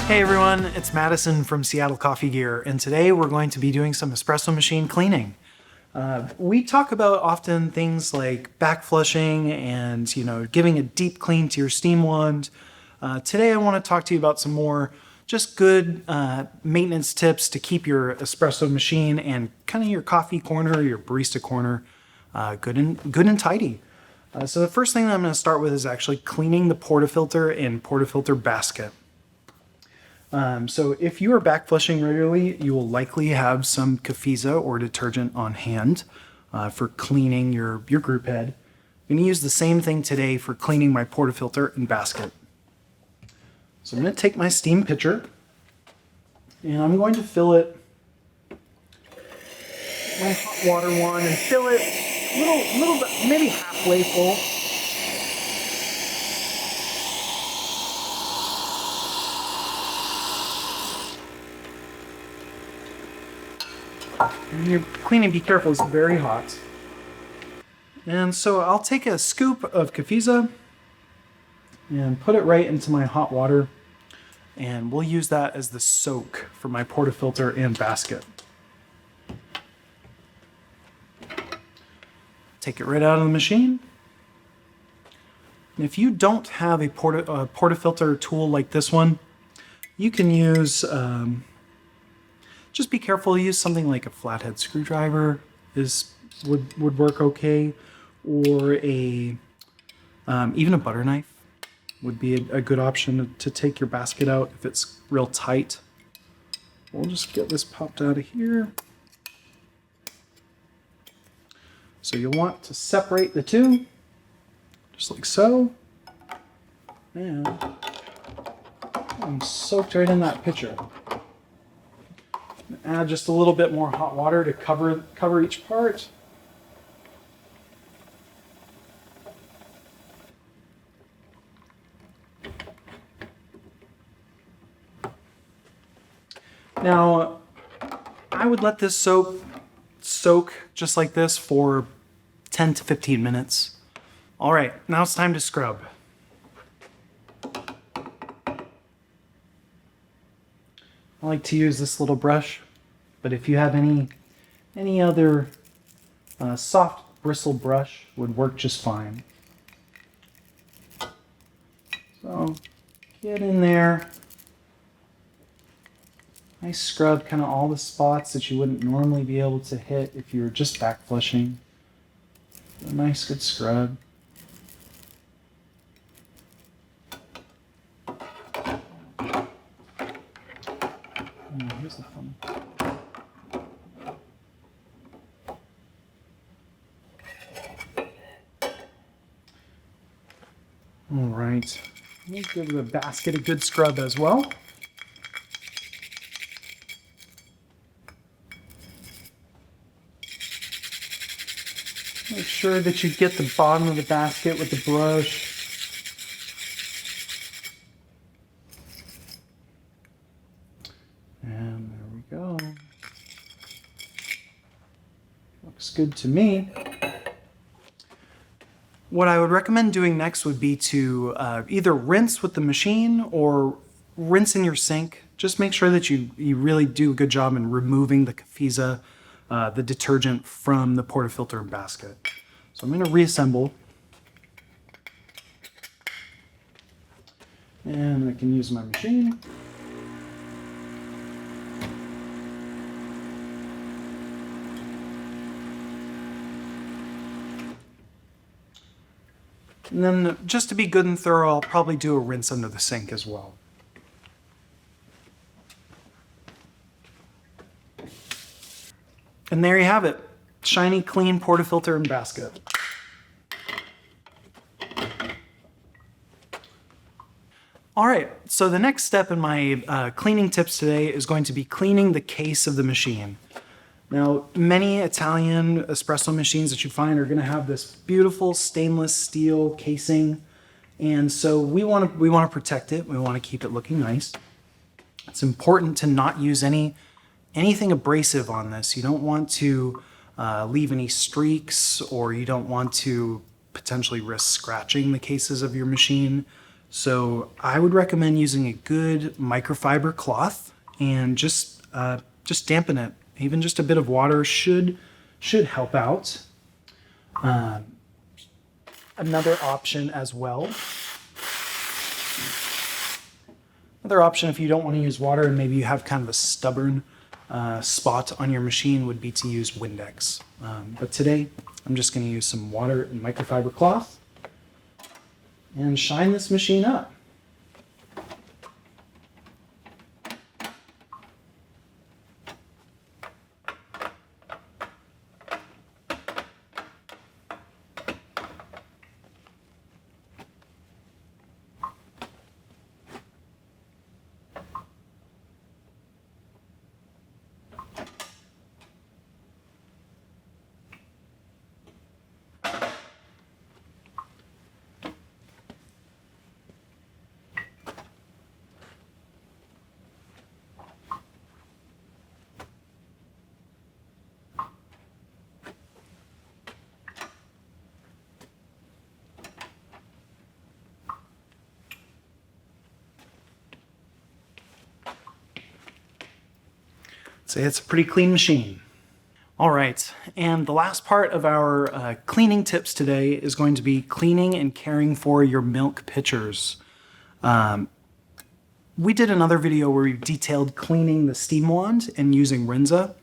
Hey everyone, it's Madison from Seattle Coffee Gear, and today we're going to be doing some espresso machine cleaning. We talk about often things like back flushing and giving a deep clean to your steam wand. Today I want to talk to you about some more just good maintenance tips to keep your espresso machine and kind of your coffee corner, your barista corner, good and tidy. So the first thing that I'm going to start with is actually cleaning the portafilter and portafilter basket. So if you are back flushing regularly, you will likely have some Cafesa or detergent on hand for cleaning your group head. I'm going to use the same thing today for cleaning my portafilter and basket. So I'm going to take my steam pitcher and I'm going to fill it, my hot water one, and fill it a little bit, maybe halfway full. When you're cleaning, be careful, it's very hot. And so I'll take a scoop of Cafesa and put it right into my hot water, and we'll use that as the soak for my portafilter and basket. Take it right out of the machine. And if you don't have a portafilter tool like this one, you can use just be careful, use something like a flathead screwdriver would work okay, or even a butter knife would be a good option to take your basket out if it's real tight. We'll just get this popped out of here. So you'll want to separate the two, just like so. And I'm soaked right in that pitcher. Add just a little bit more hot water to cover each part. Now, I would let this soak just like this for 10 to 15 minutes. All right, now it's time to scrub. I like to use this little brush, but if you have any other soft bristle brush would work just fine. So get in there. I scrub kind of all the spots that you wouldn't normally be able to hit if you were just back flushing. A nice good scrub. Here's the fun. All right, we'll give the basket a good scrub as well. Make sure that you get the bottom of the basket with the brush. And there we go. Looks good to me. What I would recommend doing next would be to either rinse with the machine or rinse in your sink. Just make sure that you really do a good job in removing the Cafesa, the detergent from the portafilter and basket. So I'm going to reassemble. And I can use my machine. And then just to be good and thorough, I'll probably do a rinse under the sink as well. And there you have it. Shiny, clean portafilter and basket. All right, so the next step in my cleaning tips today is going to be cleaning the case of the machine. Now, many Italian espresso machines that you find are going to have this beautiful stainless steel casing, and so we want to protect it. We want to keep it looking nice. It's important to not use anything abrasive on this. You don't want to leave any streaks, or you don't want to potentially risk scratching the cases of your machine. So I would recommend using a good microfiber cloth and just dampen it. Even just a bit of water should help out. Another option as well. Another option, if you don't want to use water and maybe you have kind of a stubborn spot on your machine, would be to use Windex. But today, I'm just going to use some water and microfiber cloth and shine this machine up. Say it's a pretty clean machine. All right, and the last part of our cleaning tips today is going to be cleaning and caring for your milk pitchers. We did another video where we detailed cleaning the steam wand and using Rinza.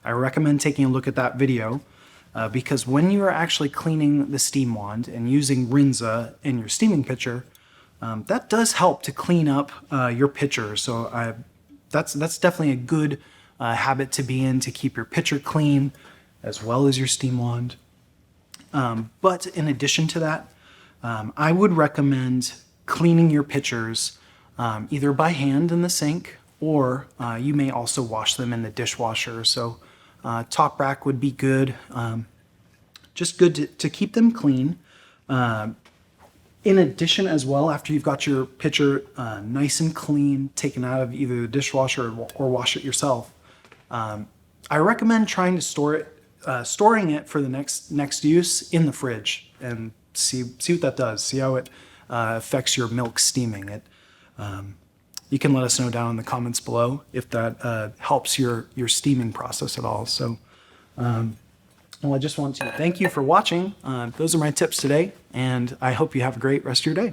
I recommend taking a look at that video because when you are actually cleaning the steam wand and using Rinza in your steaming pitcher, that does help to clean up your pitcher. So that's definitely a good habit to be in, to keep your pitcher clean as well as your steam wand. But in addition to that, I would recommend cleaning your pitchers either by hand in the sink, or you may also wash them in the dishwasher. So top rack would be good, just good to keep them clean. In addition as well, after you've got your pitcher nice and clean, taken out of either the dishwasher or wash it yourself, I recommend trying to storing it for the next use in the fridge and see what that does. See how it affects your milk steaming. You can let us know down in the comments below if that helps your steaming process at all. So, well, I just want to thank you for watching. Those are my tips today, and I hope you have a great rest of your day.